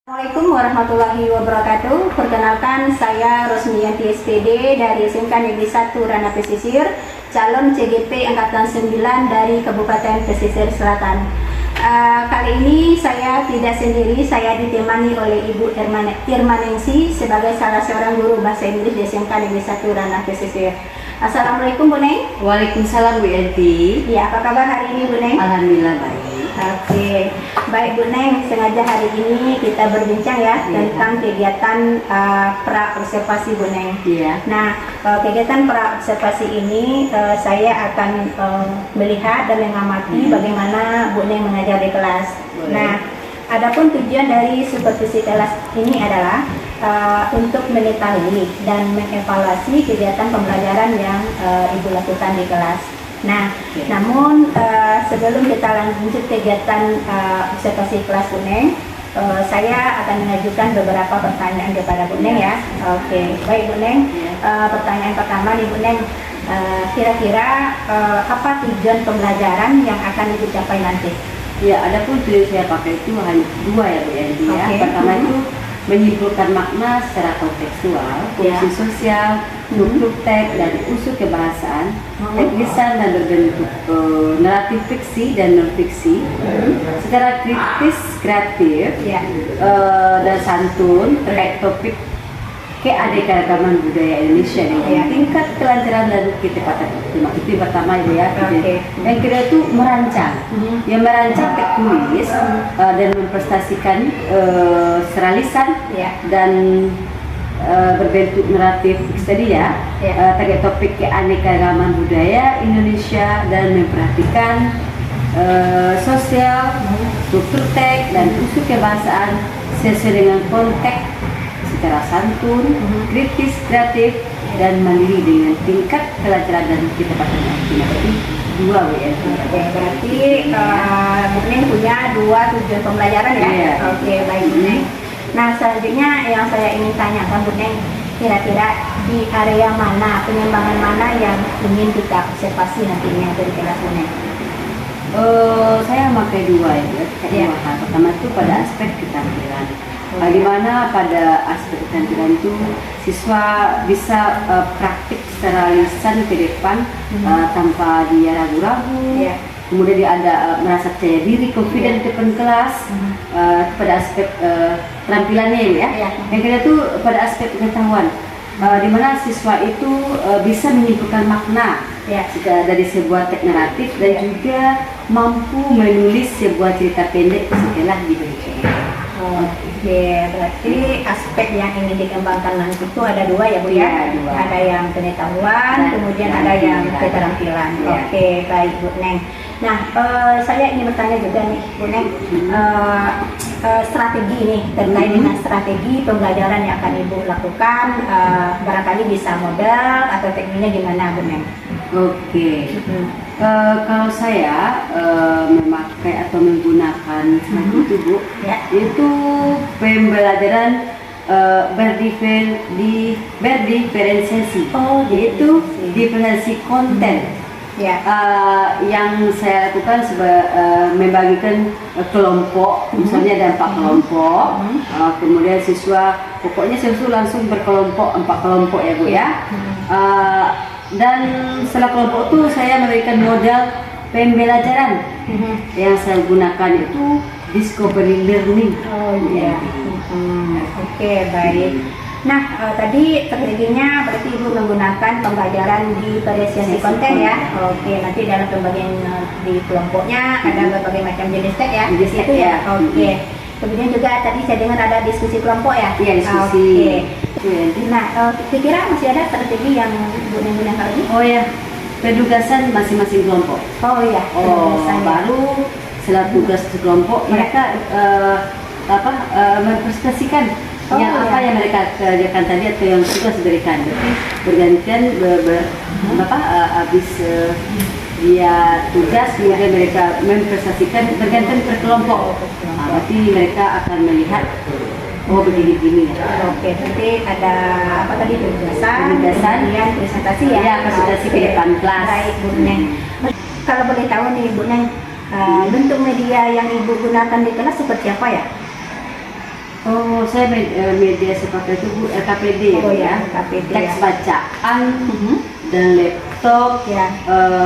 Assalamualaikum warahmatullahi wabarakatuh. Perkenalkan, saya Rosmiyanti SPD dari SMK Negeri 1 Ranah Pesisir, calon CGP Angkatan 9 dari Kabupaten Pesisir Selatan. Kali ini saya tidak sendiri, saya ditemani oleh Ibu Irmaningsi sebagai salah seorang guru bahasa Inggris di SMK Negeri 1 Ranah Pesisir. Assalamualaikum Bu Neng. Waalaikumsalam Bu Yanti. Ya, apa kabar hari ini Bu Neng? Alhamdulillah baik. Oke, baik Bu Neng, sengaja hari ini kita berbincang ya tentang kegiatan pra-observasi Bu Neng. Iya. Nah, kegiatan pra-observasi ini saya akan melihat dan mengamati bagaimana Bu Neng mengajar di kelas. Boleh. Nah, adapun tujuan dari supervisi kelas ini adalah untuk mengetahui dan mengevaluasi kegiatan pembelajaran yang Ibu lakukan di kelas. Nah, namun sebelum kita lanjut kegiatan observasi kelas Bu Neng, saya akan mengajukan beberapa pertanyaan kepada Bu Neng ya. Oke, baik Bu Neng. Pertanyaan pertama nih Bu Neng, kira-kira apa tujuan pembelajaran yang akan Ibu capai nanti? Ya, adapun tujuan saya pakai itu hanya dua ya Bu Yanti ya. Oke. Pertama itu menyimpulkan makna secara kontekstual, fungsi sosial, struktur teks dan unsur kebahasaan, lisan dan berbentuk naratif fiksi dan non fiksi, secara kritis, kreatif, dan santun terkait topik keanekaragaman budaya Indonesia dengan tingkat kelancaran dan ketepatan optimal. Itu yang pertama Ibu ya. Yang kedua itu merancang, yang merancang teks tulis dan memprestasikan secara lisan dan berbentuk naratif tadi ya, terkait topik keanekaragaman budaya Indonesia dan memperhatikan sosial, struktur teks dan unsur kebahasaan sesuai dengan konteks secara santun, kritis, kreatif, dan mandiri dengan tingkat kelancaran dan ketepatan optimal. Berarti dua WNT. Oke, berarti Bu Neng punya dua tujuan pembelajaran ya? Iya. Oke, baik Bu Neng. Nah, selanjutnya yang saya ingin tanyakan Bu Neng, kira-kira di area mana, pengembangan mana yang ingin kita observasi nantinya dari kelas Bu Neng? Saya memakai dua ya. Pertama itu pada aspek keterampilan. Bagaimana pada aspek keterampilan itu siswa bisa praktik secara lisan ke depan tanpa dia ragu-ragu. Kemudian dia ada merasa percaya diri, confident di depan kelas. Pada aspek keterampilannya ya. Yang kedua itu pada aspek pengetahuan, di mana siswa itu bisa menyimpulkan makna dari sebuah teks naratif dan juga mampu menulis sebuah cerita pendek setelah dibaca. Oke, berarti aspek yang ingin dikembangkan nanti itu ada dua ya Bu ya? Iya, dua. Ada yang pengetahuan, kemudian ada yang keterampilan. Oke, baik Bu Neng. Nah, saya ingin bertanya juga nih Bu Neng, strategi nih terkait dengan strategi pembelajaran yang akan Ibu lakukan, barangkali bisa modal atau tekniknya gimana Bu Neng? Oke. Kalau saya memakai atau menggunakan seperti itu Bu, itu pembelajaran berdiferensiasi, yaitu diferensiasi konten. Yang saya lakukan membagikan kelompok, misalnya ada 4 kelompok, kemudian siswa pokoknya siswa langsung berkelompok 4 kelompok ya Bu ya. Dan setelah kelompok itu saya memberikan modal pembelajaran yang saya gunakan itu discovery learning. Oke, baik. Nah, tadi strateginya berarti Ibu menggunakan pembelajaran diferensiasi konten ya. Oke, nanti dalam pembagian di kelompoknya ada berbagai macam jenis teks ya. Di situ ya. Oke. Kemudian juga tadi saya dengar ada diskusi kelompok ya. Iya, diskusi. Nah, kira-kira masih ada strategi yang Bu Neng gunakan lagi? Oh ya, penugasan masing-masing kelompok. Baru setelah tugas kelompok mereka mempresentasikan apa yang mereka kerjakan tadi atau yang sudah diberikan. Jadi bergantian habis dia tugas kemudian mereka mempresentasikan bergantian per kelompok. Berarti mereka akan melihat begini-begini ya. Oke, nanti ada apa tadi tugasan, kemudian presentasi ya. Ya, presentasi ke depan kelas. Baik Bu Neng. Kalau boleh tahu nih Bu Neng, bentuk media yang Ibu gunakan di kelas seperti apa ya? Oh, saya media seperti itu Bu, LKPD Oh ya. ya, KPD Teks ya. bacaan Mhm. dan laptop. Ya.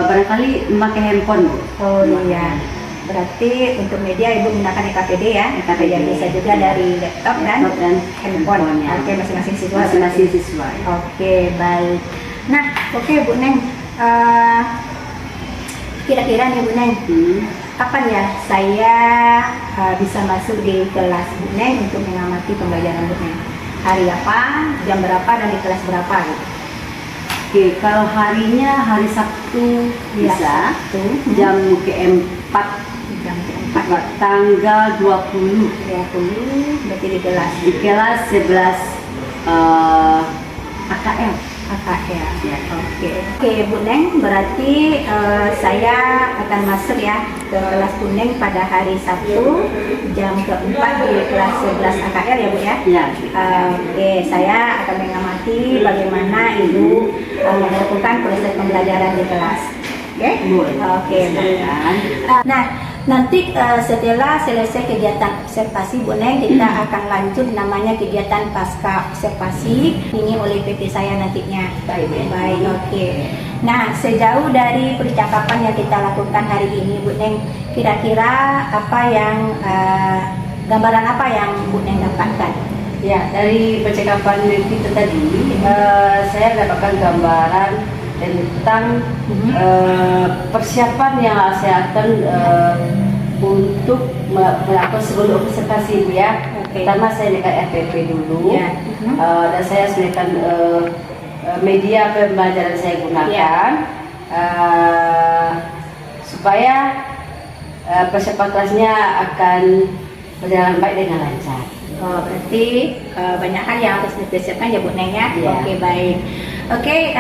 Barangkali memakai handphone Bu. Oh iya. Berarti untuk media Ibu menggunakan KPD ya. KPD. Ya, bisa juga dari laptop dan handphone. ya. Oke, masing-masing siswa. Masing-masing siswa. Oke, baik. Nah, oke Bu Neng. Kira-kira nih Bu Neng, kapan ya saya bisa masuk di kelas Bu Neng untuk mengamati pembelajaran Bu Neng? Hari apa, jam berapa, dan di kelas berapa gitu? Oke, kalau harinya hari Sabtu Ya, bisa Sabtu. jam keempat Jam keempat ya. tanggal 20 berarti di kelas di kelas 11 AKL. AKL. Ya. Oke Bu Neng, berarti saya akan masuk ya ke kelas Bu Neng pada hari Sabtu jam keempat di kelas 11 AKL ya Bu ya. Ya. Oke, saya akan mengamati bagaimana Ibu melakukan proses pembelajaran di kelas. Oke? Boleh. Oke, Silakan. nah, nanti setelah selesai kegiatan observasi Bu Neng, kita akan lanjut namanya kegiatan pasca observasi ini oleh PT saya nantinya. Baik, oke. Nah, sejauh dari percakapan yang kita lakukan hari ini Bu Neng, kira-kira apa yang gambaran apa yang Bu Neng dapatkan? Ya, dari percakapan kita tadi, saya mendapatkan gambaran tentang persiapan yang saya akan untuk melakukan sebelum observasi Bu ya. Oke. Pertama saya dekat FPP dulu, Ya. dan saya sediakan media pembelajaran saya gunakan supaya persiapan kelasnya akan berjalan baik dengan lancar. Oh, berarti banyak hal yang harus dipersiapkan ya Bu Neng ya. Iya. Oke, baik. Oke,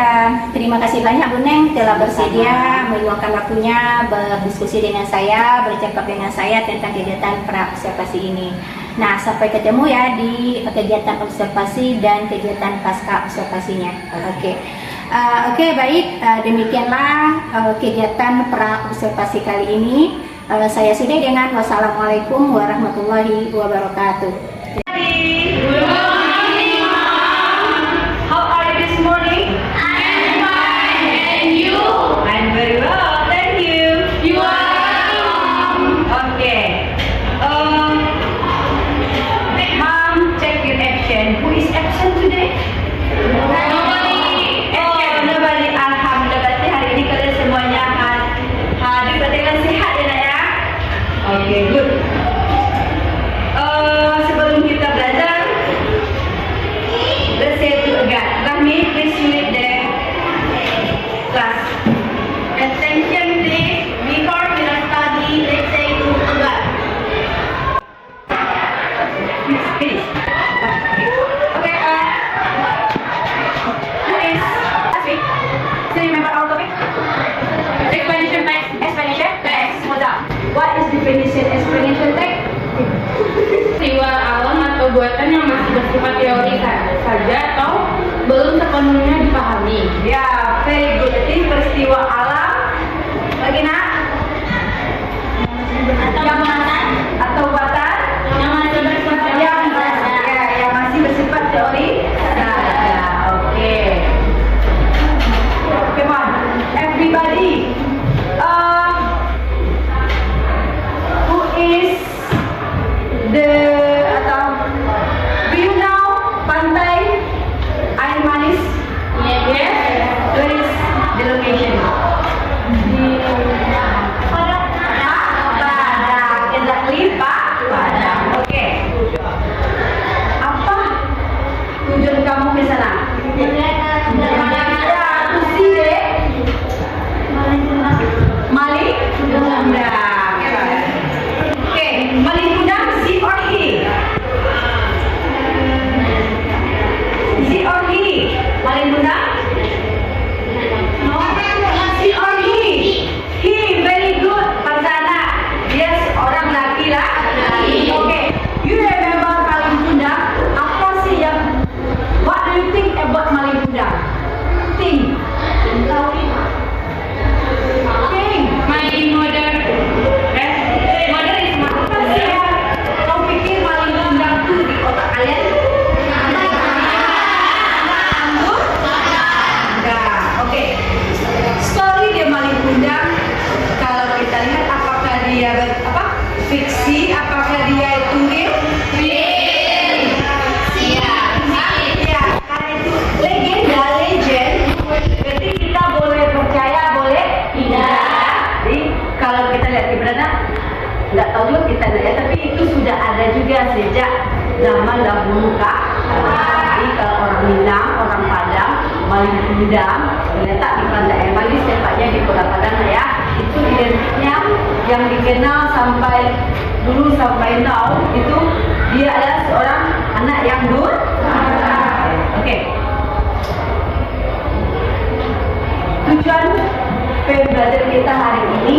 terima kasih banyak Bu Neng telah bersedia meluangkan waktunya berdiskusi dengan saya, bercakap dengan saya tentang kegiatan pra-observasi ini. Nah, sampai ketemu ya di kegiatan observasi dan kegiatan pasca observasinya. Oke, baik. Demikianlah kegiatan pra-observasi kali ini. Saya sudah dengan wassalamualaikum warahmatullahi wabarakatuh. Sebelum kita belajar, let's say to again. Rahmi, please read the class. Attention please. Before we study, let's say to again. Please. Okay. Please. Last week. Still remember our topic? Explanation text. Explanation text. Hold up. What is definition explanation text? Peristiwa alam atau buatan yang masih bersifat teori saja atau belum sepenuhnya dipahami. Ya, very good. Jadi peristiwa alam, lagi nak? Atau buatan Yang masih bersifat teori saja. yang masih bersifat teori. Oke. Come on, everybody. Who is do you know pantai air manis? Yes. Where is the location? Di dia fiksi, apakah dia itu real? Ya, karena itu legend. Berarti kita boleh percaya, boleh tidak. Jadi kalau kita lihat di mana, nggak tahu juga kita lihat, tapi itu sudah ada juga sejak zaman dahulu kah. Jadi kalau orang Minang, orang Padang, Melayu Pindang, terletak di Pandai Malis, tepatnya di Kota Padang ya. Itu identiknya yang dikenal sampai dulu sampai now itu dia adalah seorang anak yang Oke. Tujuan pembelajaran kita hari ini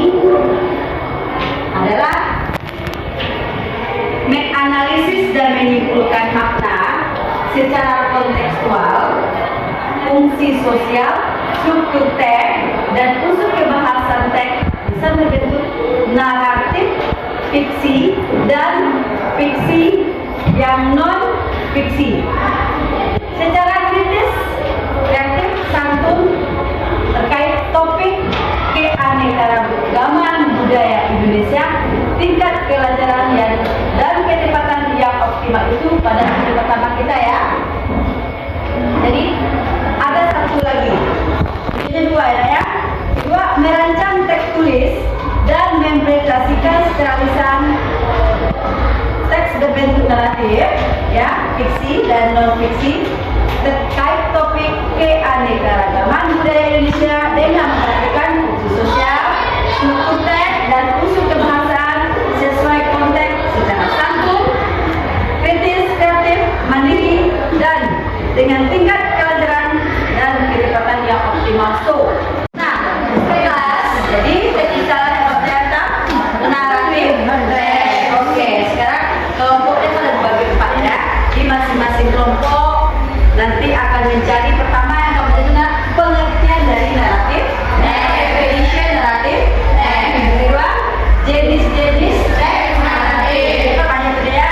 adalah menganalisis dan menyimpulkan makna secara kontekstual, fungsi sosial, struktur teks, dan unsur kebahasan teks bisa membentuk naratif, fiksi, dan fiksi yang non-fiksi. Secara kritis, kreatif, santun terkait topik keanekaragaman budaya Indonesia, tingkat pelajaran dan ketepatan yang optimal itu pada hari pertama kita ya. Jadi ada satu lagi, ini dua ya. Kedua, merancang teks tulis dan mempresentasikan secara lisan teks berbentuk naratif, ya, fiksi dan non fiksi terkait topik keanekaragaman budaya Indonesia dengan memperhatikan fungsi sosial, struktur teks dan unsur kebahasaan sesuai konteks secara santun, kritis, kreatif, mandiri, dan dengan tingkat pelajaran dan ketepatan yang optimal. Nah, kelas, jadi ketika berkata naratif, oke, sekarang kelompoknya kan dibagi 4 ya. Di masing-masing kelompok nanti akan mencari pertama yang kamu dengar pengertian dari naratif, definition naratif, kedua jenis-jenis teks naratif. Itu banyak beda ya.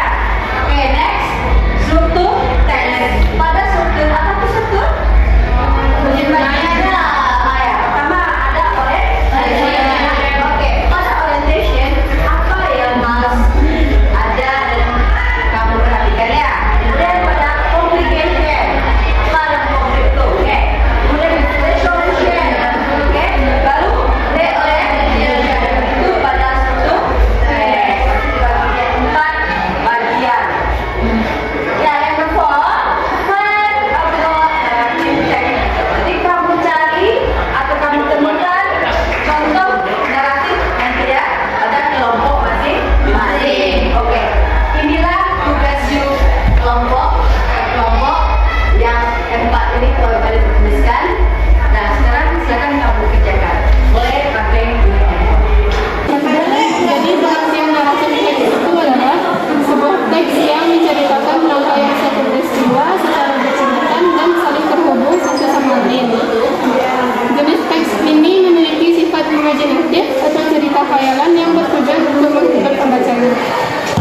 Oke, next struktur teks. Pada struktur apa itu struktur? Pertama ada orientation. Oke, pada orientation apa yang harus ada dan kamu perhatikan ya. Kemudian pada complication, pada konflik itu, oke. Kemudian resolution, oke. Baru reorientation itu pada struktur teks. Dibagi 4 bagian. Ya, yang kedua, find about narrative text. Jadi kamu cari atau kamu temukan contoh naratif nanti ya pada kelompok masing-masing. Oke, inilah tugas you kelompok yang 4 ini kalau kalian tuliskan. Nah, sekarang silakan kamu kerjakan. Boleh pakai Jadi pengertian naratif teks itu adalah sebuah teks yang menceritakan rangkaian satu peristiwa secara bercerita dan saling terhubung satu sama lain. Jenis teks ini memiliki sifat imajinatif atau cerita khayalan yang bertujuan untuk menghibur pembacanya.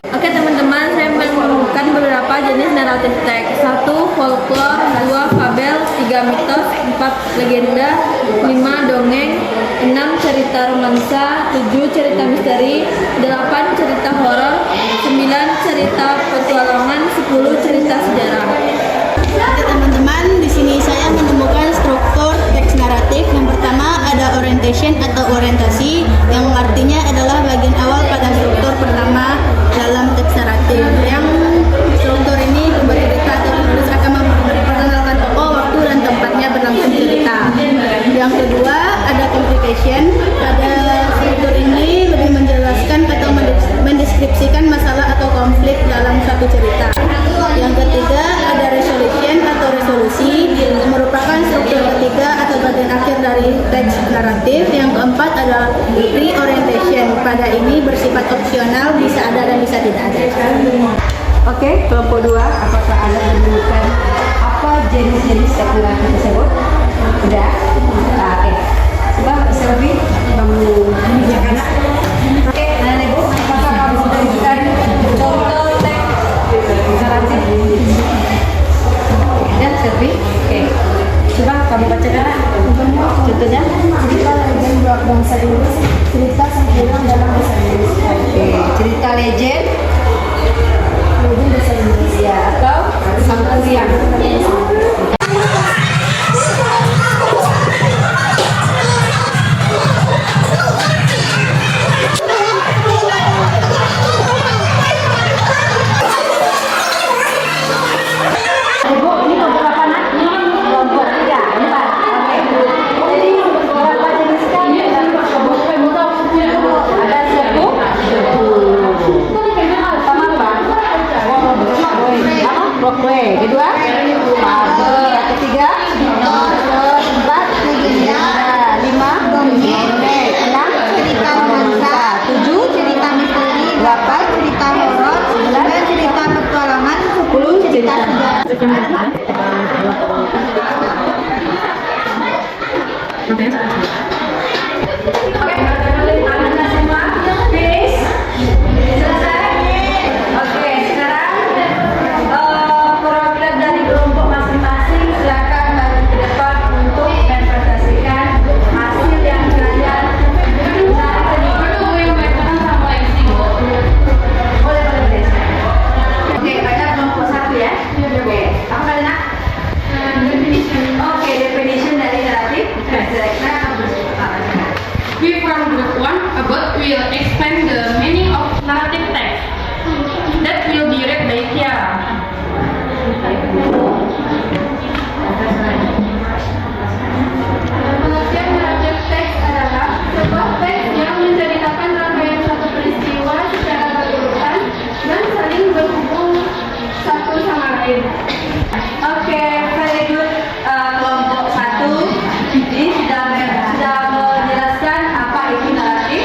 Oke teman-teman, saya menemukan beberapa jenis naratif teks. 1. Folklore, 2. Fabel, 3. Mitos, 4. Legenda, 5. Dongeng, 6. Cerita romansa, 7. Cerita misteri, 8. Cerita horor, 9. Cerita petualangan, 10. Cerita sejarah. Oke teman-teman, di sini saya menemukan struktur teks naratif. Yang pertama ada orientation atau orientasi, yang artinya adalah bagian awal pada struktur pertama dalam teks naratif. Yang struktur ini bercerita atau penulis akan memperkenalkan tokoh, waktu dan tempatnya berlangsung cerita. Yang kedua ada complication. Pada struktur ini lebih menjelaskan atau mendeskripsikan masalah atau konflik dalam satu cerita. Yang ketiga ada resolution atau resolusi, merupakan struktur ketiga atau bagian akhir dari teks naratif. Yang keempat ada reorientation. Pada ini bersifat opsional, bisa ada dan bisa tidak ada. Oke, kelompok 2, apakah Anda menemukan apa jenis-jenis teks naratif tersebut? Sudah? Nah, oke. Coba Selvi, kamu menunjukkan. Oke, Nenek Ibu, apakah kamu sudah menemukan contoh teks naratif? Dan Selvi, oke. Coba kamu bacakan contohnya. Cerita legenda bangsa Inggris, cerita sang dalam bahasa Inggris. Oke, cerita legend. bahasa Inggris. Ya, atau sang kuryang. Ibu, ini kelompok apa nak? Kelompok 3. Empat. Oke. Jadi berapa jenis kan? Ada suku. Sama apa? Brokwe. Kedua? Ketiga? Keempat? Lima? Enam? Cerita romansa, 7 cerita misteri, 8 cerita horor, 9 cerita petualangan, 10 cerita sejarah. Oke, anak semua, finish, selesai. Oke, sekarang perwakilan dari kelompok masing-masing silakan maju ke depan untuk mempresentasikan hasil yang kalian boleh. Oke, pada kelompok 1 ya. Oke, apa tadi nak? Oke, definition dari naratif. We from group 1 will explain the meaning of narrative text. That will be read by Tiara. Pengertian narrative text adalah sebuah teks yang menceritakan rangkaian suatu peristiwa secara berurutan dan saling berhubung satu sama lain. Oke, very good. Kelompok 1 ini sudah menjelaskan apa itu naratif.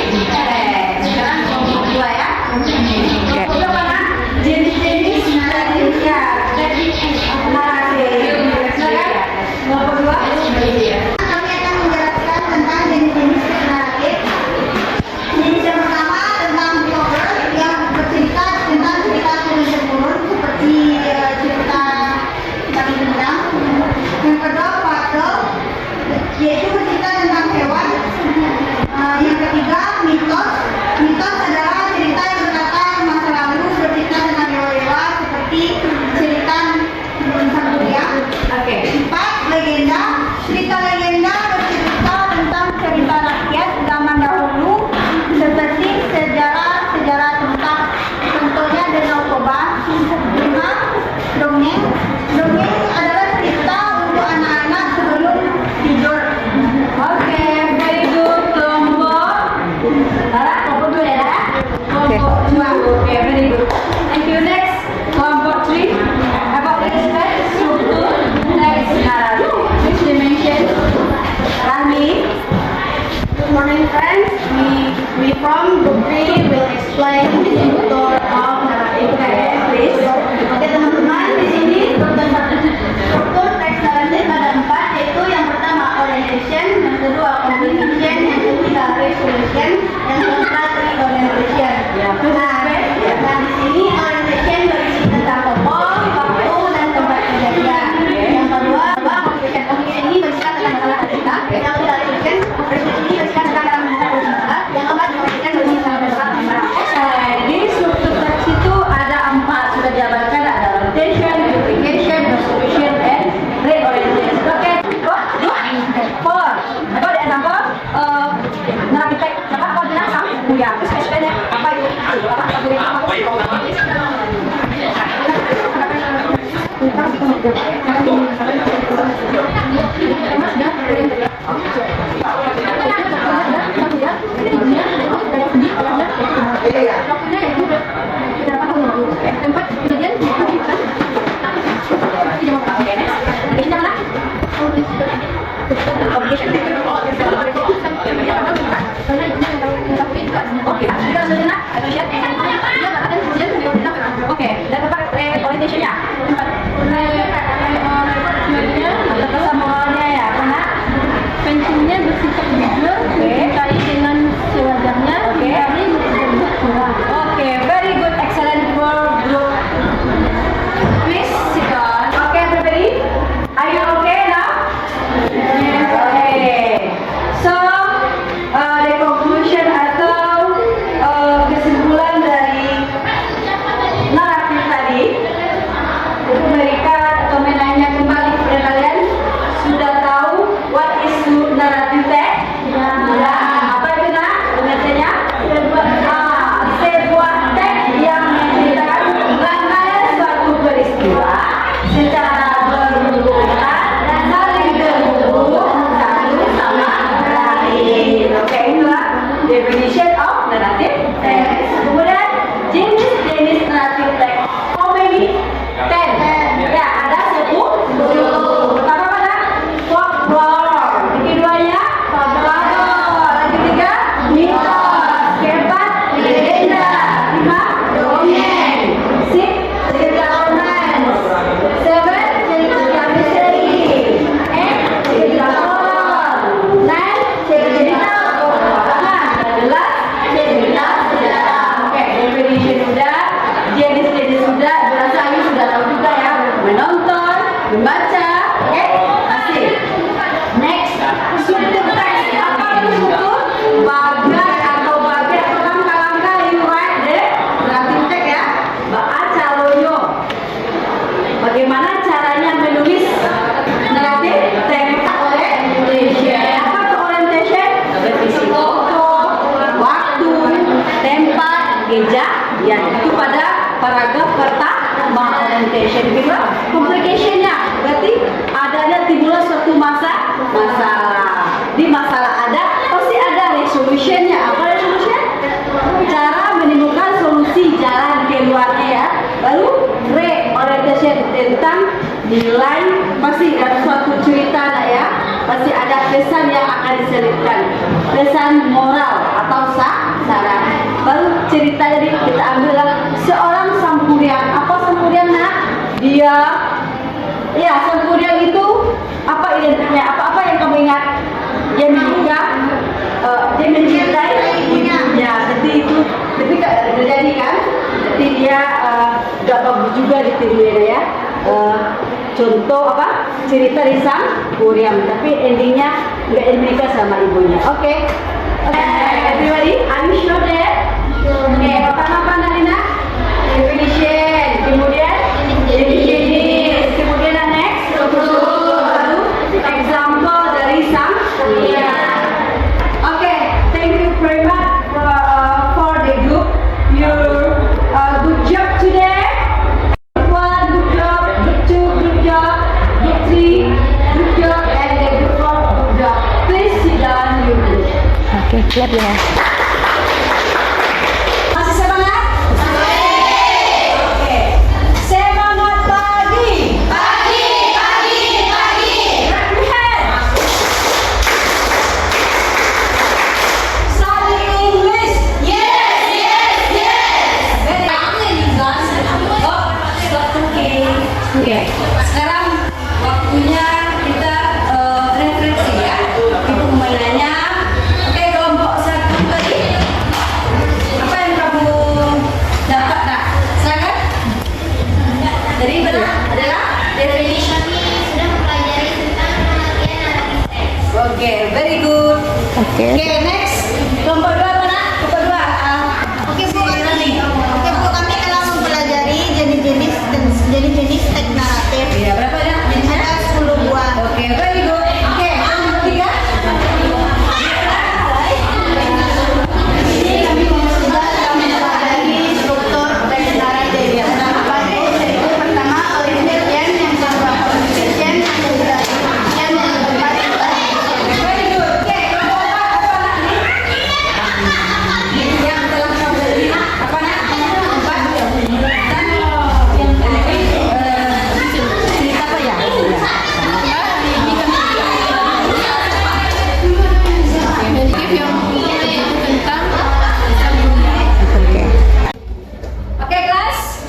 Sekarang kelompok 2 ya. Kelompok 2 mana? Jenis-jenis naratifnya. Naratif. Silakan. Kelompok 2. Kami akan menjelaskan tentang jenis-jenis naratif. Jenis yang pertama tentang novel yang bercerita tentang cerita turun-temurun seperti cerita Tari Gendang. Yang kedua fable, yaitu bercerita tentang hewan. Yang ketiga mitos. Mitos adalah cerita yang berkata masa lalu bercerita tentang dewa-dewa seperti cerita Sang Kuryang. Oke. 4. Legenda. Cerita legenda bercerita tentang cerita rakyat zaman dahulu seperti sejarah tentang contohnya Danau Toba. 5. Dongeng. Dongeng adalah cerita untuk anak-anak sebelum tidur. Oke, very good. Kelompok Lara, kelompok 2 ya, Lara? Kelompok 2. Oke, very good. Thank you. Next, kelompok 3. About explain struktur teks naratif. Which dimension? Rani. Good morning, friends. We from group 3 will explain the structure of narrative text. Please. Oke teman-teman, di sini struktur teks naratif ada 4, yaitu yang pertama orientation, yang kedua comprehension, yang ketiga resolution, yang keempat reorientation. Nah, di sini orientation berisi tentang tokoh, waktu, dan tempat kejadian. Yang kedua, comprehension ini berisi tentang masalah cerita. Yang ketiga resolution ini berisi tentang dalam masalah. Yang keempat comprehension berisi tentang masalah. Di struktur teks itu ada 4 sudah dijabarkan, ada orientation, unification, resolution, and reorientation. Oke, 4. Apa ada example? Naratif teks. Apa bilang Sang Kuryang? Apa itu? Oke, dan tempat orientationnya. Kesamuannya ya, karena Pensiunnya bersifat jujur, mencintai dengan sewajarnya, tapi berbuat kurang. oke, very good, excellent for group. Please sit down. Okay, everybody, are you okay now? Okay. So, the conclusion atau kesimpulan teks. Kemudian jenis naratif teks. How many? 10. Ya, ada 10. Pertama mana? Folklore. Yang keduanya fabulator. Yang ketiga mitos. Keempat legenda. 5 dongeng. 6 cerita romans. 7 cerita misteri. 8 cerita horor. 9 cerita petualangan. 11 cerita sejarah. Oke, definition udah, jenis-jenis sudah, berasa ini sudah tahu juga ya, menonton, membaca, oke, masih. Next, struktur teks. Apa itu struktur? Bagan atau bagian atau langkah-langkah you write the narrative text ya. Baca loyo. Bagaimana caranya menulis naratif teks? Orientation. Apa itu orientation? Berisi foto, waktu, tempat, kejadian. Itu pada paragraf pertama orientation. Kedua, complication-nya. Berarti adanya timbul suatu masalah. Di masalah ada, pasti ada resolution-nya. Apa resolution? Cara menemukan solusi, jalan keluarnya ya. Lalu re-orientation tentang nilai, pasti ada suatu cerita lah ya. Pasti ada pesan yang akan diselipkan, pesan moral atau saran. Baru cerita jadi kita ambil seorang Sampuriang. Apa Sampuriang nak? Dia, ya Sampuriang itu apa identiknya? Apa yang kamu ingat? Dia menikah, dia mencintai ibunya. Jadi itu ketika terjadi kan, jadi dia gak bagus juga ditirunya ya. Contoh apa? Cerita di Sampuriang, tapi endingnya nggak menikah sama ibunya. Oke. Everybody, are you sure that? Oke, pertama apa Nalina? Definition, kemudian jenis, kemudian next, baru example dari Sampuriang. Oke, thank you very much for the group. Your good job today. One, good job. Good two, good job. Good three, good job. And the good four, good job. Please sit down, you. Oke, siap ya. Masih semangat? Oke. Semangat pagi. Pagi. Raise your hand. Study English. Yes. Very good. Oh, stop talking. Oke. Sekarang waktunya kita refleksi ya. Ibu mainannya. Oke, kelompok satu tadi. Apa yang kamu dapat nak? Silakan. Jadi benar adalah definition. sudah mempelajari tentang pengertian naratif teks. Oke, very good. Oke. Oke, next. Kelompok dua apa nak? Kelompok dua. Oke Bu, kami telah mempelajari jenis-jenis teks naratif. Iya, berapa nak? Jenisnya? Ada 10 buah. Oke, very good. Oke, yang ketiga. Kami sudah mempelajari struktur teks naratif. Apa itu? Pertama, orientation, yang kedua communication, yang ketiga yang keempat Very good. Oke, kelompok empat apa nak nih? Yang telah kamu beli apa nak? Empat. Dan cerita apa ya? Jadi yang tentang Okay, class.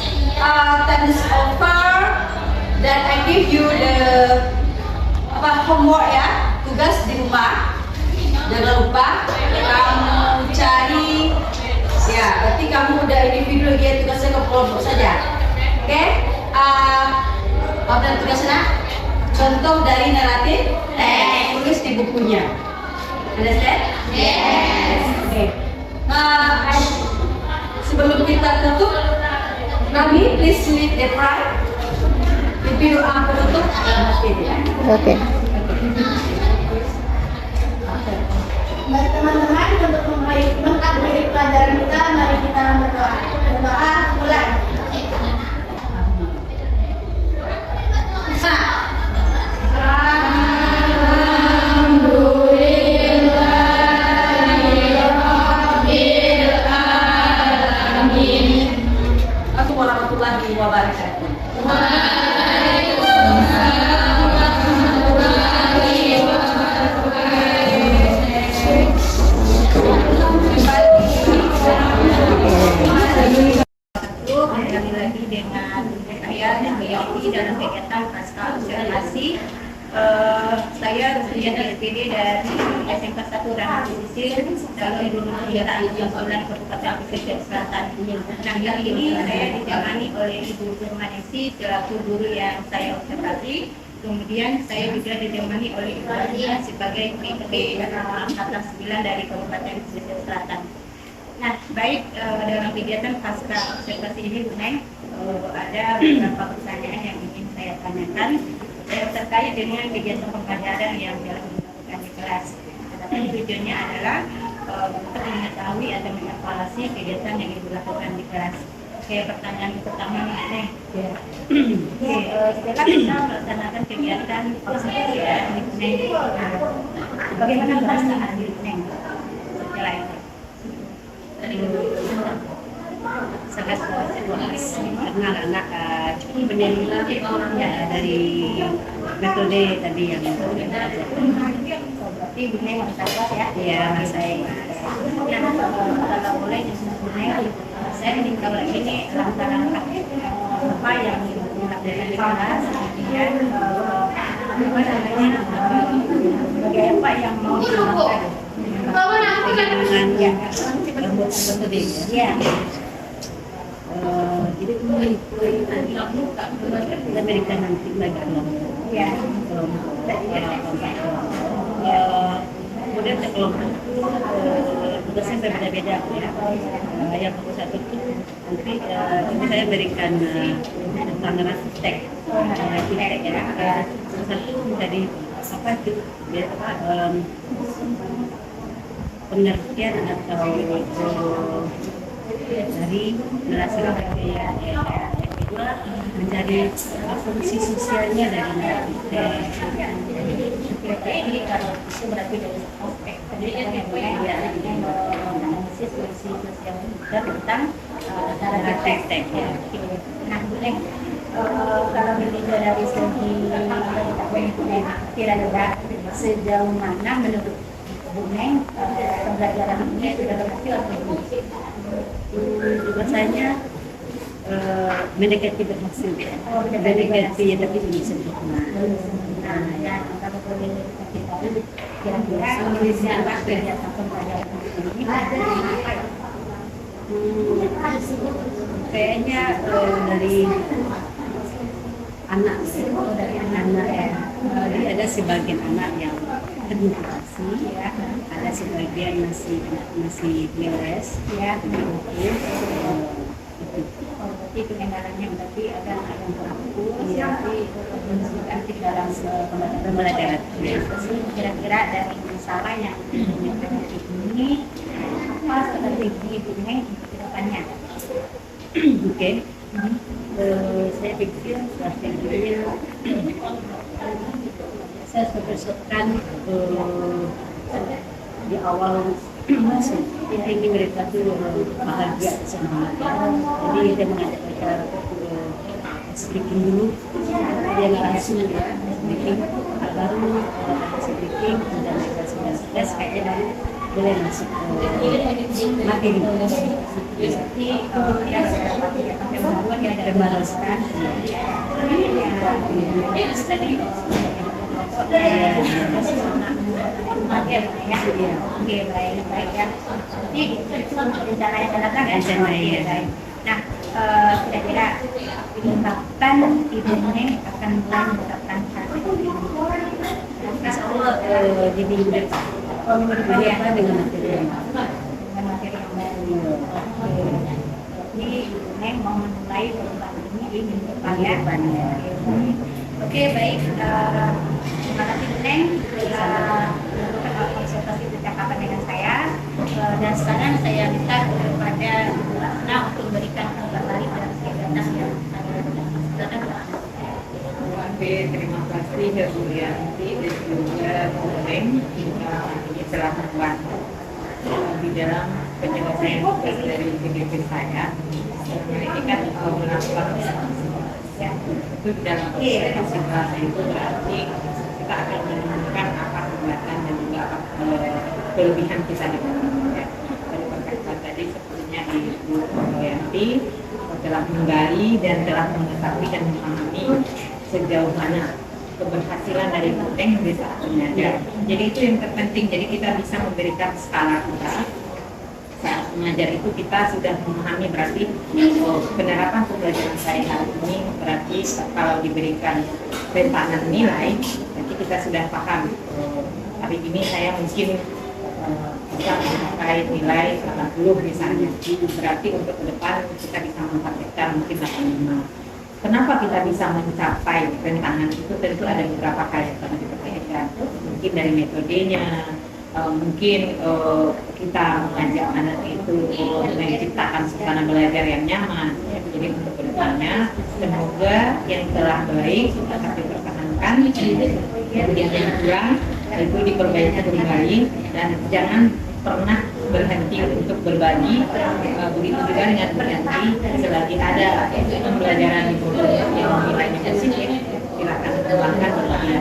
Time is over. Then I give you the homework ya, tugas di rumah. Jangan lupa kamu cari. Ya, berarti kamu udah individu lagi tugasnya ke kelompok saja. Oke? Apa tugasnya? Contoh dari naratif teks, tulis di bukunya. Understand? Yes. Oke. Sebelum kita tutup, Nabi, please leave the pride. Review penutup. Oke. Mari teman-teman untuk mengakhiri pelajaran kita, mari kita berdoa. Berdoa mulai. Kembali lagi dengan saya Yati dalam kegiatan pasca observasi. Saya lulusan SPD dari SMK 1 Ranah Pesisir, lalu kegiatan bulan Kabupaten Pesisir Selatan. Nah, kali ini saya ditemani oleh Ibu Permanesi selaku guru yang saya observasi. Kemudian saya juga ditemani oleh Ibu Alia sebagai PP Angkatan 9 dari Kabupaten Pesisir Selatan. Nah, baik, dalam kegiatan pasca observasi ini Bu Neng, ada beberapa pertanyaan yang ingin saya tanyakan terkait dengan kegiatan pembelajaran yang dilakukan di kelas. Tetapi tujuannya adalah untuk mengetahui atau mengevaluasi kegiatan yang dilakukan di kelas. Oke, pertanyaan pertama nih, Neng. Setelah kita melaksanakan kegiatan observasi di Neng, bagaimana perasaan di Neng setelah itu? Sangat puas karena anak cukup menilai ya dari metode tadi yang Berarti Bu Neng merasa puas ya? ya saya Kalau boleh Bu Neng, saya ingin tahu lagi nih langkah-langkah apa yang dilakukan di kelas, kemudian apa namanya, bagaimana apa yang mau dilakukan dengan metode ya. jadi kita berikan nanti bagi kelompok Ya. Kemudian kelompok tugasnya berbeda-beda ya. Yang satu itu nanti ini saya berikan tentang narasi teks ya. Satu dari apa itu ya, pengertian atau dari narasi ya. Kedua mencari fungsi sosialnya dari narasi teks. Jadi kalau itu berarti dari aspek pendidikan yang analisis fungsi sosial juga tentang cara teks ya. Nah, Bu Neng, kalau dilihat dari segi kira-kira sejauh mana menurut Bu Neng pembelajaran ini sudah berhasil atau belum? Rasanya mendekati berhasil ya. Mendekati ya, tapi belum sempurna. Nah, ya kalau boleh kita tahu kira-kira apa kegiatan pembelajaran ini apa ya? Kayaknya dari anak ya. Jadi ada sebagian anak yang termotivasi ya, ada sebagian masih beres Ya, itu. berarti kendalanya berarti ada anak yang kurang fokus, jadi aktif dalam pembelajaran. Kira-kira dari masalah yang dihadapi ini, apa strategi Bu Neng ke depannya? Oke. Saya pikir strateginya saya sebesarkan di awal masuk ini mereka tuh bahagia semangat. Jadi saya mengajak mereka speaking dulu, dia langsung ya speaking, baru speaking dan mereka sudah sukses kayaknya boleh masuk materi. Jadi ya kegiatan pembaruan yang ada Pembaruan. Oke, baik ya. Jadi rencana yang datang ya. Rencana, iya. Baik. Nah, kira-kira kapan Ibu Neng akan mulai menerapkan strategi ini? Insya Allah di minggu depan dengan materi yang Dengan materi yang baru. Oke. Jadi Ibu Neng mau memulai perubahan ini di minggu depan ya. Oke, baik. Terima kasih Bu Neng telah melakukan konsultasi percakapan dengan saya. Dan sekarang saya minta kepada Bu Ratna untuk memberikan kabar balik dari kegiatan yang saya lakukan. Silakan Bu Ratna. Oke, terima kasih ya Bu Yanti dan juga Bu Neng ini telah membantu di dalam penyelesaian tugas dari PDP saya. Ini kan melakukan ya, itu dalam konsentrasi itu berarti kita akan menemukan apa kekuatan dan juga apa kelebihan kita di dalam ya. Dari perkataan tadi sepertinya di Bu Yanti berarti telah menggali dan telah mengetahui dan memahami sejauh mana keberhasilan dari Buteng di saat mengajar. Jadi itu yang terpenting. Jadi kita bisa memberikan skala kita saat mengajar itu kita sudah memahami berarti penerapan pembelajaran saya hari ini berarti kalau diberikan rentanan nilai berarti kita sudah paham hari ini saya mungkin bisa mencapai nilai 80 misalnya, berarti untuk ke depan kita bisa mentargetkan mungkin 85. Kenapa kita bisa mencapai rentanan itu? Tentu ada beberapa hal yang perlu diperhatikan, mungkin dari metodenya, mungkin kita mengajak anak itu menciptakan suasana belajar yang nyaman. Jadi untuk kedepannya semoga yang telah baik tetap dipertahankan, kemudian yang kurang itu diperbaiki kembali dan jangan pernah berhenti untuk berbagi. Begitu juga dengan berhenti selagi ada pembelajaran yang nilainya positif, silakan kembangkan berbagi.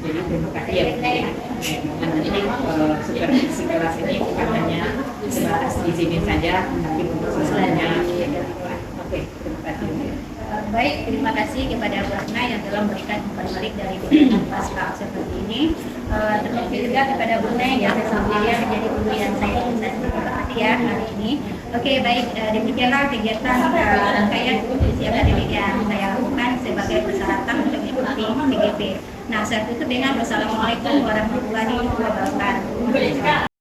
Jadi terima kasih ya nanti supervisi kelas ini bukan hanya sebatas di sini saja, tapi untuk selanjutnya. Oke, terima kasih. Baik, terima kasih kepada Bu Ratna yang telah memberikan umpan balik dari kegiatan pasca seperti ini. Terima kasih juga kepada Bu Neng yang sesungguhnya menjadi guru yang saya hormati ya hari ini. Oke, baik, demikianlah kegiatan rangkaian kompetisi akademik yang saya lakukan sebagai persyaratan untuk mengikuti PGP. Nah, saya tutup dengan wassalamualaikum warahmatullahi wabarakatuh.